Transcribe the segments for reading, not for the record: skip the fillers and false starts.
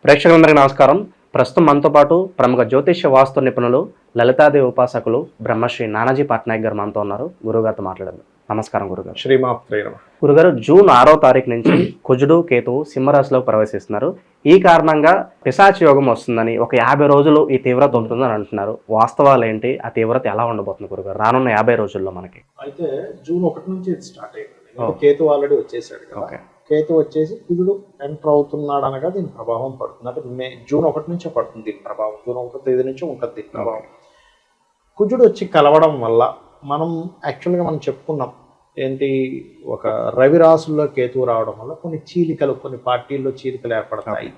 ప్రేక్షకులందరికీ నమస్కారం. ప్రస్తుతం మనతో పాటు ప్రముఖ జ్యోతిష్య వాస్తు నిపుణులు, లలితాదేవి ఉపాసకులు బ్రహ్మశ్రీ నానాజీ పట్నాయక్ గారు మనతో ఉన్నారు. గురుగారితో మాట్లాడదు. నమస్కారం గురుగారు. శ్రీమాత్రే నమః. గురుగారు, జూన్ 6వ తారీఖు నుంచి కుజుడు కేతువు సింహరాశిలో ప్రవేశిస్తున్నారు. ఈ కారణంగా పిశాచ యోగం వస్తుందని, ఒక 50 రోజులు ఈ తీవ్రత ఉంటుందని అంటున్నారు. వాస్తవాలు ఏంటి? ఆ తీవ్రత ఎలా ఉండబోతుంది గురుగారు రానున్న 50 రోజుల్లో మనకి? అయితే జూన్ 1 నుంచి ఇది స్టార్ట్ అయింది. కేతు ఆల్రెడీ వచ్చేసాడు కదా. కేతు వచ్చేసి కుజుడు ఎంటర్ అవుతున్నాడు అనగా దీని ప్రభావం పడుతుంది. అంటే జూన్ 1 నుంచే పడుతుంది దీని ప్రభావం. జూన్ 1వ తేదీ నుంచి ఉంటుంది దీని ప్రభావం. కుజుడు వచ్చి కలవడం వల్ల మనం యాక్చువల్గా మనం చెప్పుకున్నాం ఏంటి, ఒక రవి రాసుల్లో కేతువు రావడం వల్ల కొన్ని చీలికలు, కొన్ని పార్టీల్లో చీలికలు ఏర్పడతాయి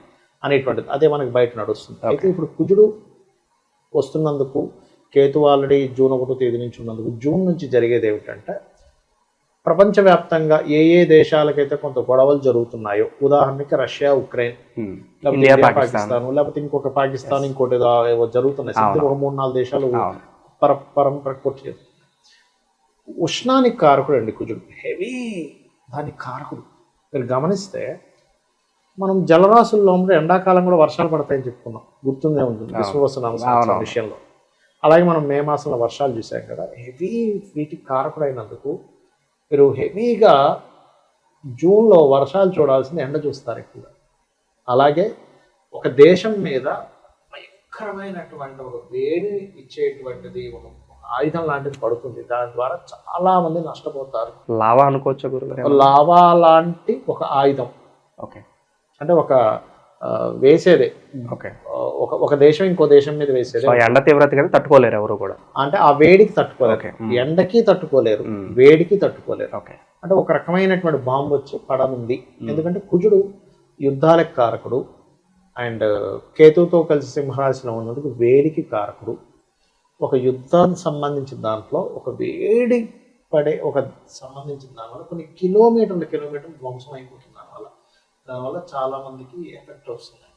అనేటువంటిది అదే మనకి బయట నడుస్తుంది. అయితే ఇప్పుడు కుజుడు వస్తున్నందుకు, కేతు ఆల్రెడీ జూన్ 1వ తేదీ నుంచి ఉన్నందుకు, జూన్ నుంచి జరిగేది ఏమిటంటే ప్రపంచవ్యాప్తంగా ఏ ఏ దేశాలకైతే కొంత గొడవలు జరుగుతున్నాయో, ఉదాహరణకి రష్యా, ఉక్రెయిన్, పాకిస్తాన్, లేకపోతే ఇంకొక పాకిస్తాన్, ఇంకోటి జరుగుతున్నాయి. ఒక 3-4 దేశాలు పరంపర కొట్టి ఉష్ణానికి కారకుడు అండి కుజుడు. హెవీ దానికి కారకుడు. మీరు గమనిస్తే మనం జలరాశుల్లో ఎండాకాలం కూడా వర్షాలు పడతాయని చెప్పుకున్నాం, గుర్తుందే ఉంటుంది విశ్వవసనామ విషయంలో. అలాగే మనం మే మాసంలో వర్షాలు చూసాం కదా. హెవీ వీటికి కారకుడైనందుకు మీరు హెవీగా జూన్లో వర్షాలు చూడాల్సింది ఎండ చూస్తారు ఎక్కువగా. అలాగే ఒక దేశం మీద భయంకరమైనటువంటి ఒక వేడి ఇచ్చేటువంటిది ఒక ఆయుధం లాంటిది పడుతుంది. దాని ద్వారా చాలా మంది నష్టపోతారు. లావా అనుకోవచ్చు గురుగారు? లావా లాంటి ఒక ఆయుధం. ఓకే. అంటే ఒక వేసేదే. ఓకే. ఒక దేశం ఇంకో దేశం మీద వేసేది. ఎండ తీవ్రత కదా తట్టుకోలేరు ఎవరు కూడా. అంటే ఆ వేడికి తట్టుకోలేరు, ఎండకి తట్టుకోలేరు, వేడికి తట్టుకోలేరు. ఓకే. అంటే ఒక రకమైనటువంటి బాంబు వచ్చి పడనుంది. ఎందుకంటే కుజుడు యుద్ధాలకు కారకుడు అండ్ కేతువుతో కలిసి సింహరాశిలో ఉన్నందుకు వేడికి కారకుడు. ఒక యుద్ధానికి సంబంధించిన దాంట్లో ఒక వేడి పడే ఒక సంబంధించిన దానివల్ల కొన్ని కిలోమీటర్లు ధ్వంసం అయిపోతుంది. దానివల్ల చాలా మందికి ఎఫెక్ట్ వస్తుంది.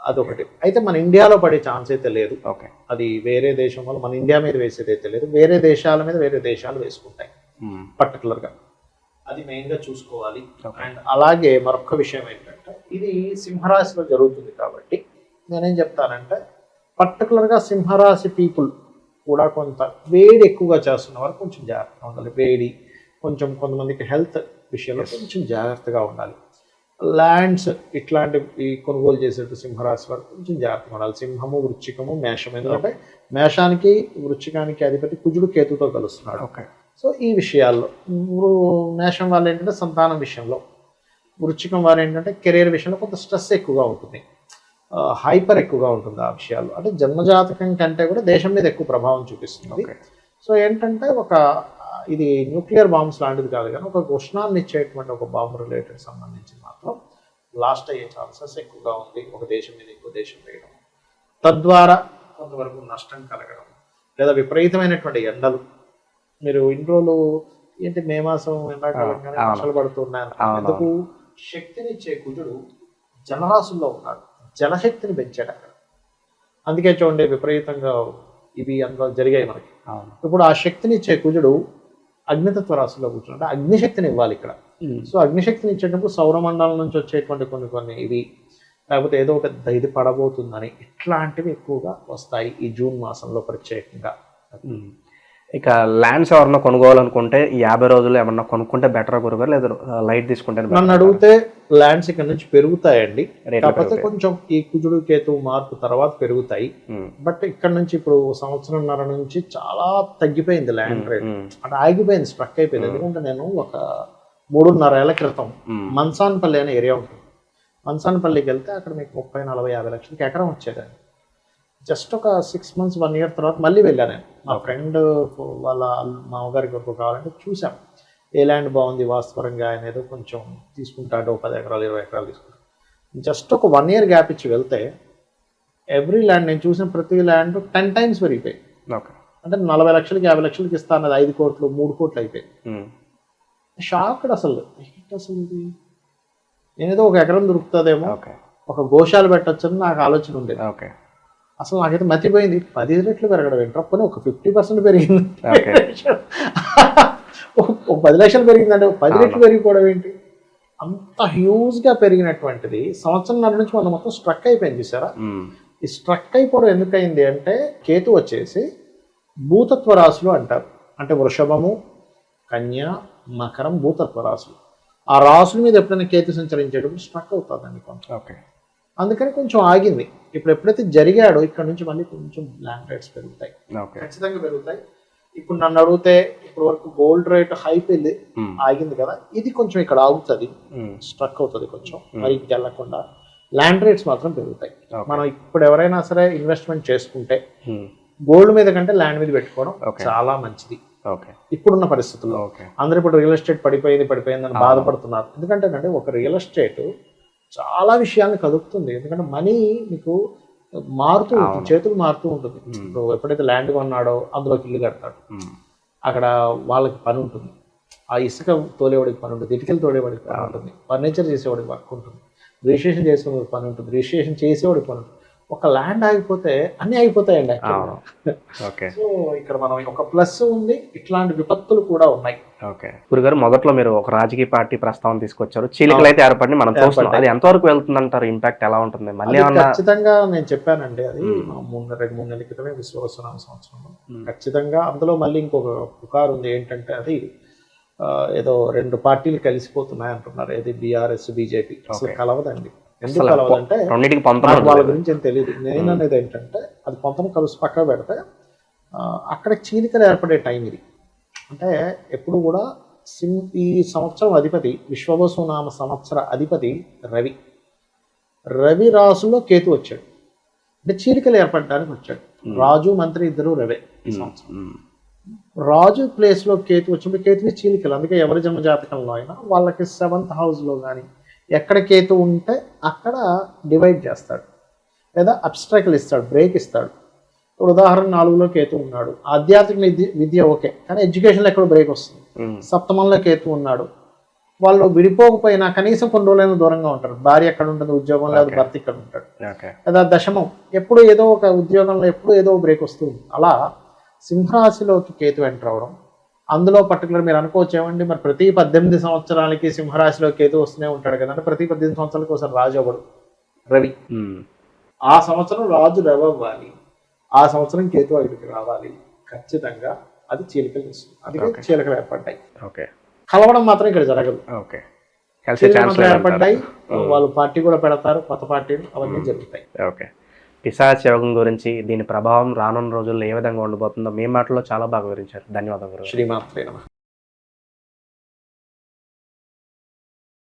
అదొకటి. అయితే మన ఇండియాలో పడే ఛాన్స్ అయితే లేదు. ఓకే. అది వేరే దేశం వల్ల మన ఇండియా మీద వేసేది అయితే లేదు. వేరే దేశాల మీద వేరే దేశాలు వేసుకుంటాయి పర్టికులర్గా. అది మెయిన్గా చూసుకోవాలి. అండ్ అలాగే మరొక విషయం ఏంటంటే, ఇది సింహరాశిలో జరుగుతుంది కాబట్టి నేనేం చెప్తానంటే, పర్టికులర్గా సింహరాశి పీపుల్ కూడా కొంత వేడి ఎక్కువగా చేస్తున్న వారు కొంచెం జాగ్రత్తగా ఉండాలి. వేడి కొంతమందికి హెల్త్ విషయంలో కొంచెం జాగ్రత్తగా ఉండాలి. ల్యాండ్స్ ఇట్లాంటివి కొనుగోలు చేసేట్టు సింహరాశి వారు కొంచెం జాగ్రత్తగా ఉండాలి. సింహము, వృశ్చికము, మేషం. ఎందుకంటే మేషానికి, వృశ్చికానికి అధిపతి కుజుడు కేతుతో కలుస్తున్నాడు. ఓకే. సో ఈ విషయాల్లో మేషం వాళ్ళు ఏంటంటే సంతానం విషయంలో, వృశ్చికం వారు ఏంటంటే కెరీర్ విషయంలో కొంత స్ట్రెస్ ఎక్కువగా ఉంటుంది, హైపర్ ఎక్కువగా ఉంటుంది ఆ విషయాల్లో. అంటే జన్మజాతకం కంటే కూడా దేశం మీద ఎక్కువ ప్రభావం చూపిస్తుంది. సో ఏంటంటే ఇది న్యూక్లియర్ బాంబ్స్ లాంటిది కాదు, కానీ ఒక ఉష్ణాన్ని ఇచ్చేటువంటి ఒక బాంబు రిలేటెడ్ సంబంధించి మాత్రం లాస్ట్ అయ్యే ఛాన్సెస్ ఎక్కువగా ఉంది. ఒక దేశం మీద ఇంకో దేశం వేయడం, తద్వారా కొంతవరకు నష్టం కలగడం, లేదా విపరీతమైనటువంటి ఎండలు. మీరు ఇన్ని రోజులు ఏంటి మే మాసం ఎండాకాలంగానే వర్షాలు పడుతున్నాయి. ఎందుకు? శక్తినిచ్చే కుజుడు జలరాశుల్లో ఉన్నాడు, జలశక్తిని పెంచాడు అక్కడ. అందుకే చూడండి విపరీతంగా ఇవి అందులో జరిగాయి మనకి. ఇప్పుడు ఆ శక్తినిచ్చే కుజుడు అగ్నితత్వ రాశిలో కూర్చుంటే అగ్నిశక్తిని ఇవ్వాలి ఇక్కడ. సో అగ్నిశక్తిని ఇచ్చేటప్పుడు సౌరమండలం నుంచి వచ్చేటువంటి కొన్ని ఇవి, లేకపోతే ఏదో ఒక ఇది పడబోతుందని ఇట్లాంటివి ఎక్కువగా వస్తాయి ఈ జూన్ మాసంలో ప్రత్యేకంగా. ఇక ల్యాండ్స్ ఎవరన్నా కొనుక్కోవాలనుకుంటే ఈ 50 రోజులు ఏమన్నా కొనుక్కుంటే బెటర్ గురుగారు, లేదా లైట్ తీసుకుంటే? నన్ను అడిగితే ల్యాండ్స్ ఇక్కడ నుంచి పెరుగుతాయండి, కాకపోతే కొంచెం ఈ కుజుడు కేతు మార్పు తర్వాత పెరుగుతాయి. బట్ ఇక్కడ నుంచి ఇప్పుడు 1.5 నుంచి చాలా తగ్గిపోయింది ల్యాండ్ రేట్. అంటే ఆగిపోయింది, స్ట్రక్ అయిపోయింది. ఎందుకంటే నేను ఒక 3.5 ఏళ్ల క్రితం మన్సాన్పల్లి అనే ఏరియా ఉంటుంది, మన్సాన్పల్లికి వెళ్తే అక్కడ మీకు 30, 40, 50 లక్షలకి ఎకరం వచ్చేదండి. జస్ట్ ఒక 6 months 1 year తర్వాత మళ్ళీ వెళ్ళాను నేను. మా ఫ్రెండ్ వాళ్ళ మామగారికి వరకు కావాలంటే చూసాం ఏ ల్యాండ్ బాగుంది వాస్తవరంగా అనేది. కొంచెం తీసుకుంటాడు, 10 ఎకరాలు 20 ఎకరాలు తీసుకుంటాడు. జస్ట్ ఒక 1 year గ్యాప్ ఇచ్చి వెళ్తే ఎవ్రీ ల్యాండ్, నేను చూసిన ప్రతి ల్యాండ్ 10 times పెరిగిపోయి. అంటే 40 లక్షలకి 50 లక్షలకి ఇస్తాను, అది 5 కోట్లు 3 కోట్లు అయిపోయి. షాక్డ్ అసలు. ఇది నేనేదో ఒక ఎకరం దొరుకుతుందేమో, ఒక గోశాల పెట్టచ్చని నాకు ఆలోచన ఉండేది. అసలు నాకైతే మర్చిపోయింది. 10 రెట్లు పెరగడం ఏంటో, పోనీ ఒక 50% పెరిగింది. ఒక 10 లక్షలు పెరిగిందంటే 10 రెట్లు పెరిగిపోవడం ఏంటి? అంత హ్యూజ్గా పెరిగినటువంటిది సంవత్సరంన్నర నుంచి మనం మొత్తం స్ట్రక్ అయిపోయింది చూసారా. ఈ స్ట్రక్ అయిపోవడం ఎందుకయింది అంటే కేతు వచ్చేసి భూతత్వ రాశులు అంటారు. అంటే వృషభము, కన్య, మకరం భూతత్వ రాశులు. ఆ రాశుల మీద ఎప్పుడైనా కేతు సంచరించేటప్పుడు స్ట్రక్ అవుతుందండి కొంచెం. ఓకే. అందుకని కొంచెం ఆగింది. ఇప్పుడు ఎప్పుడైతే జరిగాడో ఇక్కడ నుంచి మళ్ళీ కొంచెం ల్యాండ్ రేట్స్ పెరుగుతాయి, ఖచ్చితంగా పెరుగుతాయి. ఇప్పుడు నన్ను అడిగితే ఇప్పుడు వరకు గోల్డ్ రేట్ హైప్ వెళ్ళి ఆగింది కదా, ఇది కొంచెం ఇక్కడ ఆగుతుంది, స్ట్రక్ అవుతుంది కొంచెం, మరి వెళ్ళకుండా. ల్యాండ్ రేట్స్ మాత్రం పెరుగుతాయి. మనం ఇప్పుడు ఎవరైనా సరే ఇన్వెస్ట్మెంట్ చేసుకుంటే గోల్డ్ మీద కంటే ల్యాండ్ మీద పెట్టుకోవడం చాలా మంచిది ఇప్పుడున్న పరిస్థితుల్లో. అందరూ ఇప్పుడు రియల్ ఎస్టేట్ పడిపోయింది అని బాధపడుతున్నారు. ఎందుకంటే ఒక రియల్ ఎస్టేట్ చాలా విషయాన్ని కదుపుతుంది. ఎందుకంటే మనీ మీకు మారుతూ ఉంటుంది, చేతులు మారుతూ ఉంటుంది. ఇప్పుడు ఎప్పుడైతే ల్యాండ్ కొన్నాడో అందులోకి ఇల్లు కడతాడు, అక్కడ వాళ్ళకి పని ఉంటుంది, ఆ ఇసుక తోలేవాడికి పని ఉంటుంది, ఇటుకలు తోలేవాడికి పని ఉంటుంది, ఫర్నిచర్ చేసేవాడికి వర్క్ ఉంటుంది, రిజిస్ట్రేషన్ చేసేవాడికి పని ఉంటుంది, రిజిస్ట్రేషన్ చేసేవాడికి పని ఉంటుంది. ఒక ల్యాండ్ ఆగిపోతే అన్నీ ఆగిపోతాయండి. సో ఇక్కడ మనం ఒక ప్లస్ ఉంది, ఇట్లాంటి విపత్తులు కూడా ఉన్నాయి. గురుగారు, మొదట్లో మీరు ఒక రాజకీయ పార్టీ ప్రస్తావన తీసుకొచ్చారు, చీలికలు అయితే ఏర్పడి మనం చూస్తున్నాం. అది ఎంతవరకు వెళ్తుందంటారు? ఇంపాక్ట్ ఎలా ఉంటుంది? మళ్ళీ ఖచ్చితంగా నేను చెప్పానండి, అది 2-3 నెలల క్రితమే విశ్వవసనామ సంవత్సరంలో. ఖచ్చితంగా అందులో మళ్ళీ ఇంకొక పుకారు ఉంది. ఏంటంటే అది ఏదో 2 పార్టీలు కలిసిపోతున్నాయి అంటున్నారు. ఏది బీఆర్ఎస్, బీజేపీ. అసలు కలవదండి. ఎందుకు కలవదంటే వాళ్ళ గురించి ఏం తెలియదు. నేను అనేది ఏంటంటే అది పొంతన కలిసి పక్కన పెడితే అక్కడ చీలికలు ఏర్పడే టైం ఇది. అంటే ఎప్పుడు కూడా ఈ సంవత్సరం అధిపతి విశ్వవసునామ సంవత్సర అధిపతి రవి. రవి రాసులో కేతు వచ్చాడు, అంటే చీలికలు ఏర్పడడానికి వచ్చాడు. రాజు మంత్రి ఇద్దరు రవే ఈ సంవత్సరం. రాజు ప్లేస్లో కేతు వచ్చినప్పుడు కేతువి చీలికలు. అందుకే ఎవరి జన్మ జాతకంలో అయినా వాళ్ళకి 7th హౌస్లో కానీ ఎక్కడ కేతు ఉంటే అక్కడ డివైడ్ చేస్తాడు, లేదా అబ్స్ట్రాక్ట్లు ఇస్తాడు, బ్రేక్ ఇస్తాడు. ఇప్పుడు ఉదాహరణ 4లో కేతు ఉన్నాడు, ఆధ్యాత్మిక విద్య ఓకే, కానీ ఎడ్యుకేషన్లో ఎక్కడ బ్రేక్ వస్తుంది. సప్తమంలో కేతు ఉన్నాడు, వాళ్ళు విడిపోకపోయినా కనీసం కొన్ని రోజులైనా దూరంగా ఉంటారు. భార్య ఎక్కడ ఉంటుంది, ఉద్యోగం లేదా భర్త ఇక్కడ ఉంటాడు. లేదా దశమం ఎప్పుడు ఏదో ఒక ఉద్యోగంలో ఎప్పుడు ఏదో బ్రేక్ వస్తుంది. అలా సింహరాశిలోకి కేతు ఎంటర్ అవడం, అందులో పర్టికులర్ మీరు అనుకోవచ్చు ఏమండి మరి ప్రతి 18 సంవత్సరాలకి సింహరాశిలో కేతు వస్తూనే ఉంటాడు కదంటే, ప్రతి 18 సంవత్సరాలకి ఒకసారి రాజు అవ్వడు రవి. ఆ సంవత్సరం రాజు రవి అవ్వాలి, ఆ సంవత్సరం కేతు అక్కడికి రావాలి. ఖచ్చితంగా అది చీలికలు ఇస్తుంది. అందుకే చీలికలు ఏర్పడ్డాయి. కలవడం మాత్రం ఇక్కడ జరగదు. ఏర్పడ్డాయి, వాళ్ళు పార్టీ కూడా పెడతారు, కొత్త పార్టీలు, అవన్నీ జరుగుతాయి. పిశాచ యోగం గురించి, దీని ప్రభావం రానున్న రోజుల్లో ఏ విధంగా ఉండబోతుందో మీ మాటలో చాలా బాగా వివరించారు. ధన్యవాదాలు. శ్రీమాత్రే నమః.